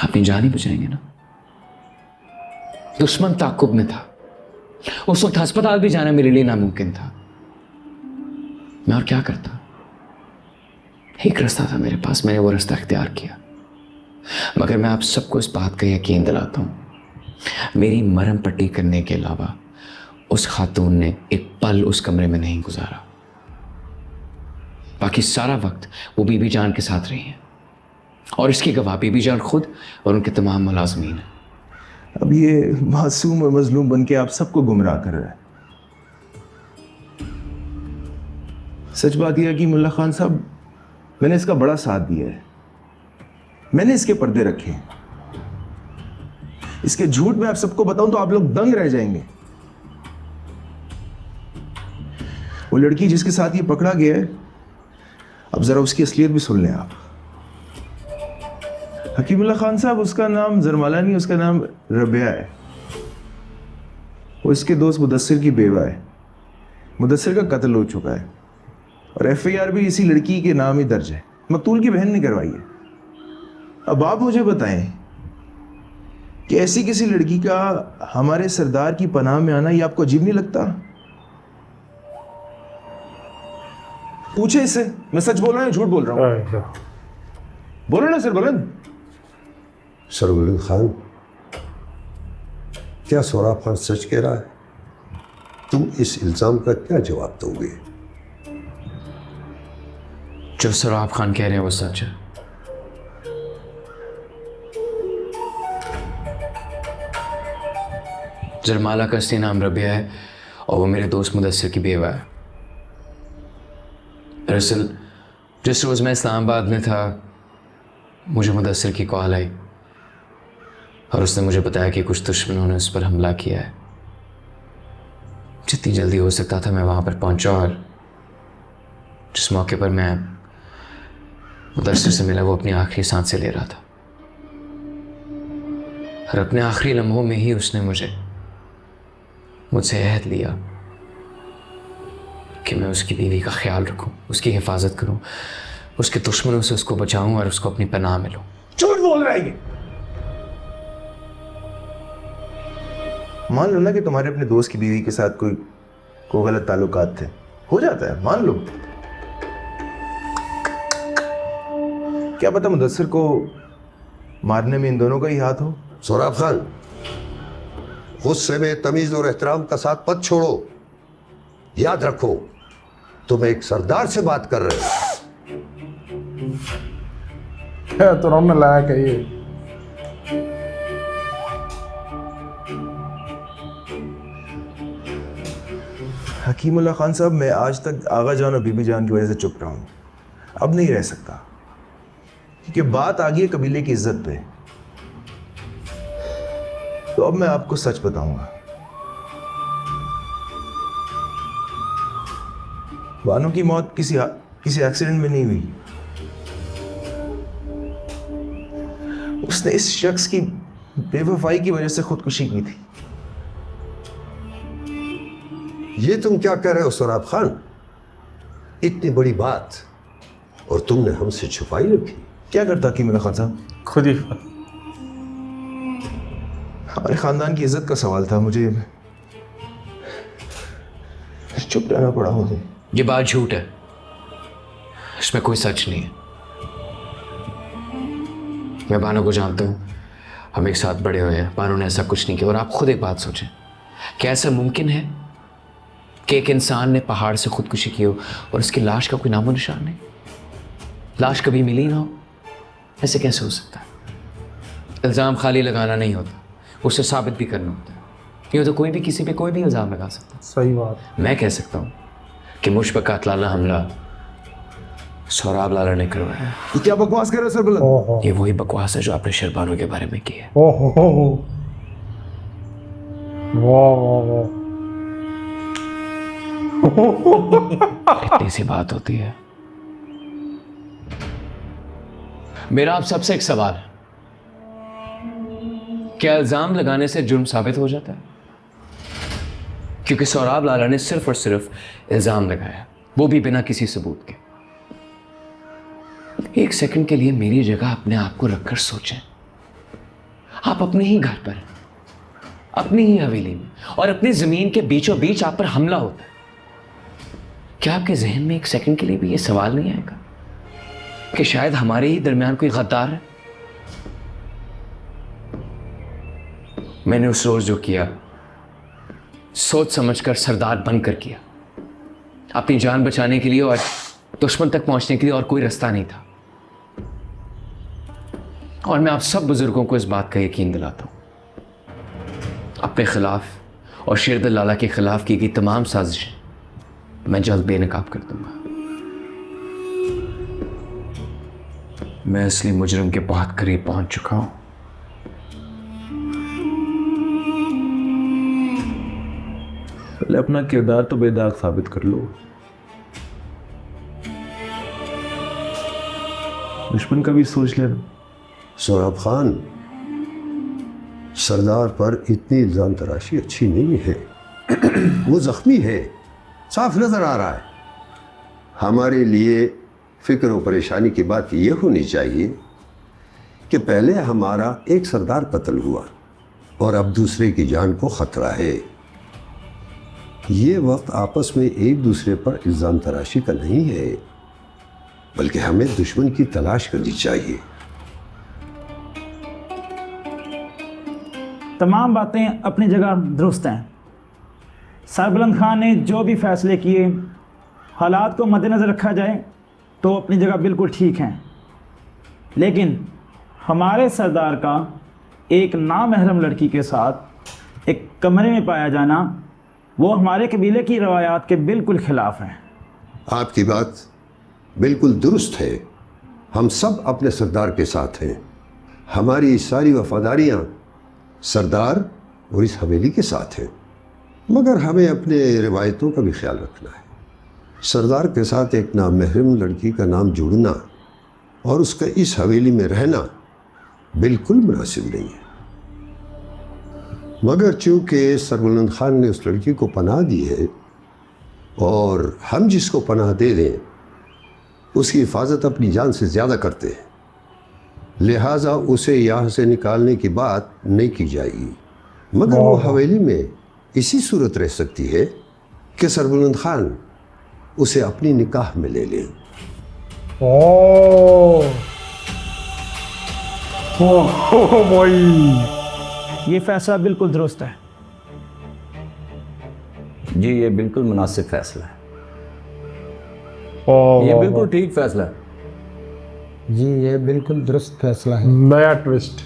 अपनी जान ही बचाएंगे ना। दुश्मन ताकुब में था, उस वक्त अस्पताल भी जाना मेरे लिए नामुमकिन था। मैं और क्या करता? एक रास्ता था मेरे पास, मैंने वो रास्ता इख्तियार किया। मगर मैं आप सबको इस बात का यकीन दिलाता हूं, मेरी मरहम पट्टी करने के अलावा उस खातून ने एक पल उस कमरे में नहीं गुजारा। बाकी सारा वक्त वो बीबी जान के साथ रही है, और इसकी गवाह बीबी जान खुद और उनके तमाम मुलाजमीन हैं। अब ये मासूम और मजलूम बन के आप सबको गुमराह कर रहा है। सच बात यह है कि मुल्ला खान साहब, मैंने इसका बड़ा साथ दिया है, मैंने इसके पर्दे रखे हैं। इसके झूठ में आप सबको बताऊं तो आप लोग दंग रह जाएंगे। वो लड़की जिसके साथ ये पकड़ा गया है, अब जरा उसकी असलियत भी सुन लें आप। हकीमुल्लाह खान साहब, उसका नाम जरमाला नहीं, उसका नाम रबिया है। वो इसके दोस्त मुदस्सिर की बेवा है। मुदस्सिर का कत्ल हो चुका है और FIR भी इसी लड़की के नाम ही दर्ज है। मकतूल की बहन ने करवाई है। अब आप मुझे बताएं कि ऐसी किसी लड़की का हमारे सरदार की पनाह में आना, ये आपको अजीब नहीं लगता? पूछे इससे, मैं सच बोल रहा हूँ झूठ बोल रहा हूँ? बोलो ना सर, बुलंद। सरवुल खान, क्या सोराब खान सच कह रहा है? तुम इस इल्जाम का क्या जवाब दोगे? जो सोराब खान कह रहे हैं वो सच है। जरमाला का असली नाम रबिया है और वो मेरे दोस्त मुदस्सिर की बेवा है। दरअसल जिस रोज़ मैं इस्लामाबाद में था, मुझे मुदस्सिर की कॉल आई और उसने मुझे बताया कि कुछ दुश्मनों ने उस पर हमला किया है। जितनी जल्दी हो सकता था मैं वहाँ पर पहुँचा, और जिस मौके पर मैं मुदस्सिर से मिला वो अपनी आखिरी सांसें ले रहा था, और अपने आखिरी लम्हों में ही उसने मुझसे अहद लिया कि मैं उसकी बीवी का ख्याल रखूं, उसकी हिफाजत करूं, उसके दुश्मनों से उसको बचाऊं और उसको अपनी पनाह में लूं। झूठ बोल रहा है ये। मान लो ना कि तुम्हारे अपने दोस्त की बीवी के साथ कोई गलत ताल्लुकात थे, हो जाता है, मान लो। क्या पता मुदस्सिर को मारने में इन दोनों का ही हाथ हो। सोराब खान, गुस्से में तमीज और एहतराम का साथ मत छोड़ो। याद रखो, तुम एक सरदार से बात कर रहे हो। क्या तो हमने लाया कहिए। हकीमुल्लाह खान साहब, मैं आज तक आगा जान और बीबी जान की वजह से चुप रहा हूँ, अब नहीं रह सकता, क्योंकि बात आ गई है कबीले की इज्जत पे। तो अब मैं आपको सच बताऊंगा। बानो की मौत किसी एक्सीडेंट में नहीं हुई। उसने इस शख्स की बेवफाई की वजह से खुदकुशी की थी। ये तुम क्या कह रहे हो सोराब खान? इतनी बड़ी बात और तुमने हमसे छुपाई रखी। क्या करता हकीमुल्लाह खान साहब? खुद ही हमारे खानदान की इज्जत का सवाल था, मुझे चुप रहना पड़ा मुझे। ये बात झूठ है, इसमें कोई सच नहीं है। मैं बानो को जानता हूं, हम एक साथ बड़े हुए हैं। बानो ने ऐसा कुछ नहीं किया। और आप खुद एक बात सोचें, क्या ऐसा मुमकिन है कि एक इंसान ने पहाड़ से खुदकुशी की हो और उसकी लाश का कोई नामो निशान नहीं, लाश कभी मिली ना हो? ऐसे कैसे हो सकता है? इल्ज़ाम खाली लगाना नहीं होता, उसे साबित भी करना होता है। यूँ तो कोई भी किसी पे कोई भी इल्ज़ाम लगा सकता है। सही बात। मैं कह सकता हूँ कि मुझ पर कातलाना हमला सोराब लाला ने करवाया है। ये क्या बकवास कर रहे हो सर बुलंद? ओहो ये वही बकवास है जो आपने शेरबानो के बारे में की है। ओहो वाह वाह वाह। इतनी सी बात होती है। मेरा आप सबसे एक सवाल है, क्या इल्जाम लगाने से जुर्म साबित हो जाता है? क्योंकि सोराब लाला ने सिर्फ और सिर्फ इल्जाम लगाया, वो भी बिना किसी सबूत के। एक सेकंड के लिए मेरी जगह अपने आप को रखकर सोचें, आप अपने ही घर पर, अपनी ही हवेली में और अपनी जमीन के बीचों बीच आप पर हमला होता है। क्या आपके जहन में एक सेकंड के लिए भी ये सवाल नहीं आएगा कि शायद हमारे ही दरमियान कोई गद्दार है? मैंने उस रोज जो किया सोच समझकर सरदार बनकर किया, अपनी जान बचाने के लिए और दुश्मन तक पहुंचने के लिए और कोई रास्ता नहीं था। और मैं आप सब बुजुर्गों को इस बात का यकीन दिलाता हूं, अपने खिलाफ और शेरदल लाला के खिलाफ की गई तमाम साजिशें मैं जल्द बेनकाब कर दूंगा। मैं असली मुजरिम के बहुत करीब पहुंच चुका हूं। पहले अपना किरदार तो बेदाग साबित कर लो। दुश्मन का भी सोच लेना। सोहराब खान, सरदार पर इतनी इल्ज़ाम तराशी अच्छी नहीं है। वो ज़ख्मी है, साफ नज़र आ रहा है। हमारे लिए फ़िक्र और परेशानी की बात यह होनी चाहिए कि पहले हमारा एक सरदार कत्ल हुआ और अब दूसरे की जान को ख़तरा है। ये वक्त आपस में एक दूसरे पर इल्ज़ाम तराशी का नहीं है, बल्कि हमें दुश्मन की तलाश करनी चाहिए। तमाम बातें अपनी जगह दुरुस्त हैं। सरबुलंद खान ने जो भी फैसले किए, हालात को मद्देनज़र रखा जाए तो अपनी जगह बिल्कुल ठीक हैं। लेकिन हमारे सरदार का एक नामहरम लड़की के साथ एक कमरे में पाया जाना, वो हमारे कबीले की रवायात के बिल्कुल ख़िलाफ़ है। आपकी बात बिल्कुल दुरुस्त है। हम सब अपने सरदार के साथ हैं। हमारी सारी वफादारियाँ सरदार और इस हवेली के साथ हैं, मगर हमें अपने रिवायतों का भी ख्याल रखना है। सरदार के साथ एक नामहरम लड़की का नाम जुड़ना और उसका इस हवेली में रहना बिल्कुल मुनासिब नहीं है। मगर चूँकि सरबुलंद खान ने उस लड़की को पनाह दी है और हम जिसको पनाह दे दें उसकी हिफाजत अपनी जान से ज़्यादा करते हैं, लिहाजा उसे यहाँ से निकालने की बात नहीं की जाएगी। मगर वो हवेली में इसी सूरत रह सकती है कि सरबुलंद खान उसे अपनी निकाह में ले लें। भाई ये फ़ैसला बिल्कुल दुरुस्त है। जी ये बिल्कुल मुनासिब फैसला है। ये बिल्कुल ठीक फैसला है। जी ये बिल्कुल दुरुस्त फैसला है। नया ट्विस्ट।